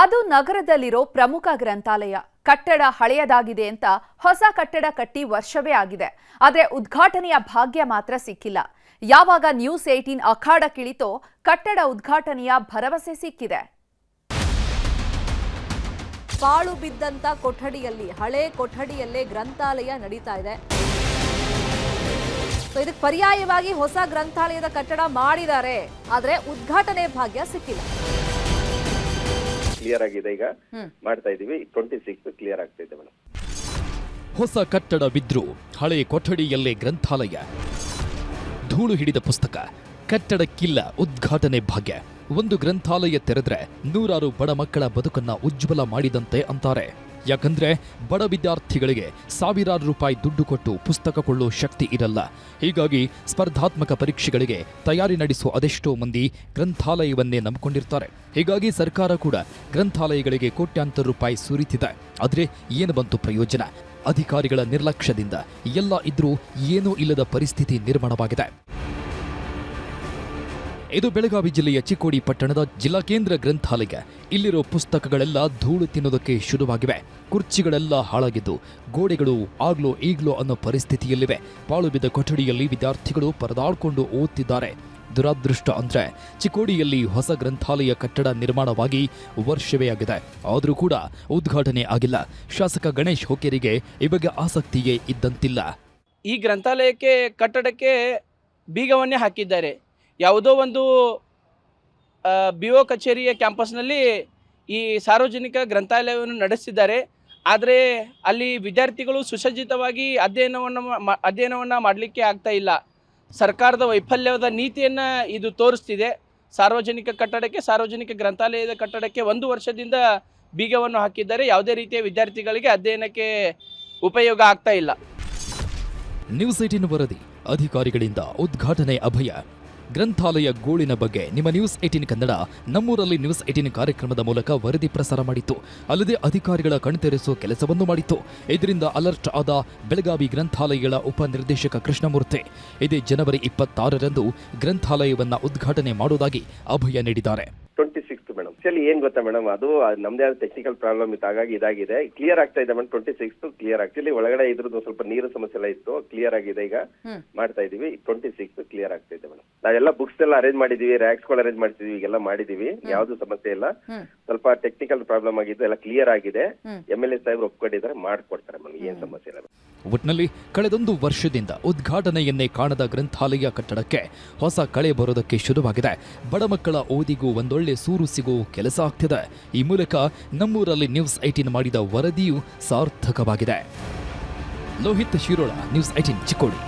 ಅದು ನಗರದಲ್ಲಿರೋ ಪ್ರಮುಖ ಗ್ರಂಥಾಲಯ. ಕಟ್ಟಡ ಹಳೆಯದಾಗಿದೆ ಅಂತ ಹೊಸ ಕಟ್ಟಡ ಕಟ್ಟಿ ವರ್ಷವೇ ಆಗಿದೆ. ಆದರೆ ಉದ್ಘಾಟನೆಯ ಭಾಗ್ಯ ಮಾತ್ರ ಸಿಕ್ಕಿಲ್ಲ. ಯಾವಾಗ ನ್ಯೂಸ್ 18 ಅಖಾಡಕ್ಕಿಳಿತೋ ಕಟ್ಟಡ ಉದ್ಘಾಟನೆಯ ಭರವಸೆ ಸಿಕ್ಕಿದೆ. ಪಾಳು ಬಿದ್ದಂತ ಕೊಠಡಿಯಲ್ಲಿ, ಹಳೆ ಕೊಠಡಿಯಲ್ಲೇ ಗ್ರಂಥಾಲಯ ನಡೀತಾ ಇದೆ. ಇದಕ್ಕೆ ಪರ್ಯಾಯವಾಗಿ ಹೊಸ ಗ್ರಂಥಾಲಯದ ಕಟ್ಟಡ ಮಾಡಿದ್ದಾರೆ, ಆದರೆ ಉದ್ಘಾಟನೆ ಭಾಗ್ಯ ಸಿಕ್ಕಿಲ್ಲ. ಕ್ಲಿಯರ್ ಆಗಿದೆ, ಈಗ ಮಾಡ್ತಾ ಇದೀವಿ. 26 ಕ್ಲಿಯರ್ ಆಗ್ತಾ ಇದೆ ಮೇಡಮ್. ಹೊಸ ಕಟ್ಟಡ ಬಿದ್ರು ಹಳೆ ಕೊಠಡಿಯಲ್ಲೇ ಗ್ರಂಥಾಲಯ. ಧೂಳು ಹಿಡಿದ ಪುಸ್ತಕ, ಕಟ್ಟಡಕ್ಕಿಲ್ಲ ಉದ್ಘಾಟನೆ ಭಾಗ್ಯ. ಒಂದು ಗ್ರಂಥಾಲಯ ತೆರೆದ್ರೆ ನೂರಾರು ಬಡ ಮಕ್ಕಳ ಬದುಕನ್ನ ಉಜ್ವಲ ಮಾಡಿದಂತೆ ಅಂತಾರೆ. ಯಾಕಂದ್ರೆ ಬಡ ವಿದ್ಯಾರ್ಥಿಗಳಿಗೆ ಸಾವಿರಾರು ರೂಪಾಯಿ ದುಡ್ಡು ಕೊಟ್ಟು ಪುಸ್ತಕ ಕೊಳ್ಳೋ ಶಕ್ತಿ ಇರಲ್ಲ. ಹೀಗಾಗಿ ಸ್ಪರ್ಧಾತ್ಮಕ ಪರೀಕ್ಷೆಗಳಿಗೆ ತಯಾರಿ ನಡೆಸುವ ಅದೆಷ್ಟೋ ಮಂದಿ ಗ್ರಂಥಾಲಯವನ್ನೇ ನಂಬಿಕೊಂಡಿರ್ತಾರೆ. ಹೀಗಾಗಿ ಸರ್ಕಾರ ಕೂಡ ಗ್ರಂಥಾಲಯಗಳಿಗೆ ಕೋಟ್ಯಾಂತರ ರೂಪಾಯಿ ಸುರಿತಿದೆ. ಆದ್ರೆ ಏನು ಬಂತು ಪ್ರಯೋಜನ? ಅಧಿಕಾರಿಗಳ ನಿರ್ಲಕ್ಷ್ಯದಿಂದ ಎಲ್ಲ ಇದ್ರೂ ಏನೂ ಇಲ್ಲದ ಪರಿಸ್ಥಿತಿ ನಿರ್ಮಾಣವಾಗಿದೆ. ಇದು ಬೆಳಗಾವಿ ಜಿಲ್ಲೆಯ ಚಿಕ್ಕೋಡಿ ಪಟ್ಟಣದ ಜಿಲ್ಲಾ ಕೇಂದ್ರ ಗ್ರಂಥಾಲಯ. ಇಲ್ಲಿರೋ ಪುಸ್ತಕಗಳೆಲ್ಲ ಧೂಳು ತಿನ್ನೋದಕ್ಕೆ ಶುರುವಾಗಿವೆ. ಕುರ್ಚಿಗಳೆಲ್ಲ ಹಾಳಾಗಿದ್ದು ಗೋಡೆಗಳು ಆಗ್ಲೋ ಈಗ್ಲೋ ಅನ್ನೋ ಪರಿಸ್ಥಿತಿಯಲ್ಲಿವೆ. ಪಾಳು ಬಿದ್ದ ಕೊಠಡಿಯಲ್ಲಿ ವಿದ್ಯಾರ್ಥಿಗಳು ಪರದಾಡ್ಕೊಂಡು ಓದ್ತಿದ್ದಾರೆ. ದುರಾದೃಷ್ಟ ಅಂದ್ರೆ ಚಿಕ್ಕೋಡಿಯಲ್ಲಿ ಹೊಸ ಗ್ರಂಥಾಲಯ ಕಟ್ಟಡ ನಿರ್ಮಾಣವಾಗಿ ವರ್ಷವೇ ಆಗಿದೆ, ಆದರೂ ಕೂಡ ಉದ್ಘಾಟನೆ ಆಗಿಲ್ಲ. ಶಾಸಕ ಗಣೇಶ್ ಹೊಕೇರಿಗೆ ಈ ಬಗ್ಗೆ ಆಸಕ್ತಿಯೇ ಇದ್ದಂತಿಲ್ಲ. ಈ ಗ್ರಂಥಾಲಯಕ್ಕೆ ಕಟ್ಟಡಕ್ಕೆ ಬೀಗವನ್ನೇ ಹಾಕಿದ್ದಾರೆ. ಯಾವುದೋ ಒಂದು BO ಕಚೇರಿಯ ಕ್ಯಾಂಪಸ್ನಲ್ಲಿ ಈ ಸಾರ್ವಜನಿಕ ಗ್ರಂಥಾಲಯವನ್ನು ನಡೆಸಿದ್ದಾರೆ. ಆದರೆ ಅಲ್ಲಿ ವಿದ್ಯಾರ್ಥಿಗಳು ಸುಸಜ್ಜಿತವಾಗಿ ಅಧ್ಯಯನವನ್ನು ಮಾಡಲಿಕ್ಕೆ ಆಗ್ತಾ ಇಲ್ಲ. ಸರ್ಕಾರದ ವೈಫಲ್ಯದ ನೀತಿಯನ್ನು ಇದು ತೋರಿಸ್ತಿದೆ. ಸಾರ್ವಜನಿಕ ಕಟ್ಟಡಕ್ಕೆ, ಸಾರ್ವಜನಿಕ ಗ್ರಂಥಾಲಯದ ಕಟ್ಟಡಕ್ಕೆ 1 ವರ್ಷದಿಂದ ಬೀಗವನ್ನು ಹಾಕಿದ್ದಾರೆ. ಯಾವುದೇ ರೀತಿಯ ವಿದ್ಯಾರ್ಥಿಗಳಿಗೆ ಅಧ್ಯಯನಕ್ಕೆ ಉಪಯೋಗ ಆಗ್ತಾ ಇಲ್ಲ. ನ್ಯೂಸ್ 18 ವರದಿ. ಅಧಿಕಾರಿಗಳಿಂದ ಉದ್ಘಾಟನೆ ಅಭಯ. ಗ್ರಂಥಾಲಯ ಗೋಳಿನ ಬಗ್ಗೆ ನಿಮ್ಮ ನ್ಯೂಸ್ 18 ಕನ್ನಡ ನಮ್ಮೂರಲ್ಲಿ ನ್ಯೂಸ್ 18 ಕಾರ್ಯಕ್ರಮದ ಮೂಲಕ ವರದಿ ಪ್ರಸಾರ ಮಾಡಿತ್ತು. ಅಲ್ಲದೆ ಅಧಿಕಾರಿಗಳ ಕಣ್ತೆರೆಸುವ ಕೆಲಸವನ್ನು ಮಾಡಿತ್ತು. ಇದರಿಂದ ಅಲರ್ಟ್ ಆದ ಬೆಳಗಾವಿ ಗ್ರಂಥಾಲಯಗಳ ಉಪನಿರ್ದೇಶಕ ಕೃಷ್ಣಮೂರ್ತಿ ಇದೇ ಜನವರಿ 26ರಂದು ಗ್ರಂಥಾಲಯವನ್ನ ಉದ್ಘಾಟನೆ ಮಾಡುವುದಾಗಿ ಅಭಯ ನೀಡಿದ್ದಾರೆ. 26 ಮೇಡಮ್. ಆಕ್ಚುಲಿ ಏನ್ ಗೊತ್ತಾ ಮೇಡಮ್, ಅದು ನಮ್ದೇ ಆದ ಟೆಕ್ನಿಕಲ್ ಪ್ರಾಬ್ಲಮ್ ಇತ್ತು, ಹಾಗಾಗಿ ಇದಾಗಿದೆ. ಕ್ಲಿಯರ್ ಆಗ್ತಾ ಇದೆ ಮೇಡಮ್. 26 ಕ್ಲಿಯರ್. ಆಕ್ಚುಲಿ ಒಳಗಡೆ ಇದ್ರದ್ದು ಸ್ವಲ್ಪ ನೀರು ಸಮಸ್ಯೆ ಎಲ್ಲ ಇತ್ತು, ಕ್ಲಿಯರ್ ಆಗಿದೆ. ಈಗ ಮಾಡ್ತಾ ಇದೀವಿ. 26 ಕ್ಲಿಯರ್ ಆಗ್ತಾ ಇದೆ ಮೇಡಮ್. ನಾವೆಲ್ಲ ಬುಕ್ಸ್ ಎಲ್ಲ ಅರೇಂಜ್ ಮಾಡಿದೀವಿ, ರ್ಯಾಕ್ಸ್ ಗಳು ಅರೇಂಜ್ ಮಾಡ್ತಿದೀವಿ, ಈಗೆಲ್ಲ ಮಾಡಿದೀವಿ. ಯಾವ್ದು ಸಮಸ್ಯೆ ಇಲ್ಲ. ಸ್ವಲ್ಪ ಟೆಕ್ನಿಕಲ್ ಪ್ರಾಬ್ಲಮ್ ಆಗಿದ್ದು ಎಲ್ಲ ಕ್ಲಿಯರ್ ಆಗಿದೆ. MLA ಸಾಹೇಬ್ರು ಒಪ್ಕೊಂಡಿದ್ದಾರೆ, ಮಾಡ್ಕೊಡ್ತಾರೆ ಮೇಡಮ್. ಏನ್ ಸಮಸ್ಯೆ ಇಲ್ಲ. ಒಟ್ನಲ್ಲಿ ಕಳೆದೊಂದು ವರ್ಷದಿಂದ ಉದ್ಘಾಟನೆಯನ್ನೇ ಕಾಣದ ಗ್ರಂಥಾಲಯ ಕಟ್ಟಡಕ್ಕೆ ಹೊಸ ಕಳೆ ಬರೋದಕ್ಕೆ ಶುರುವಾಗಿದೆ. ಬಡ ಮಕ್ಕಳ ಓದಿಗೂ ಒಂದೊಳ್ಳೆ ಸೂರು ಸಿಗೋ ಕೆಲಸ ಆಗ್ತಿದೆ. ಈ ಮೂಲಕ ನಮ್ಮೂರಲ್ಲಿ ನ್ಯೂಸ್ 18 ಮಾಡಿದ ವರದಿಯು ಸಾರ್ಥಕವಾಗಿದೆ. ಲೋಹಿತ್ ಶಿರೋಳ, ನ್ಯೂಸ್ 18 ಚಿಕ್ಕೋಡಿ.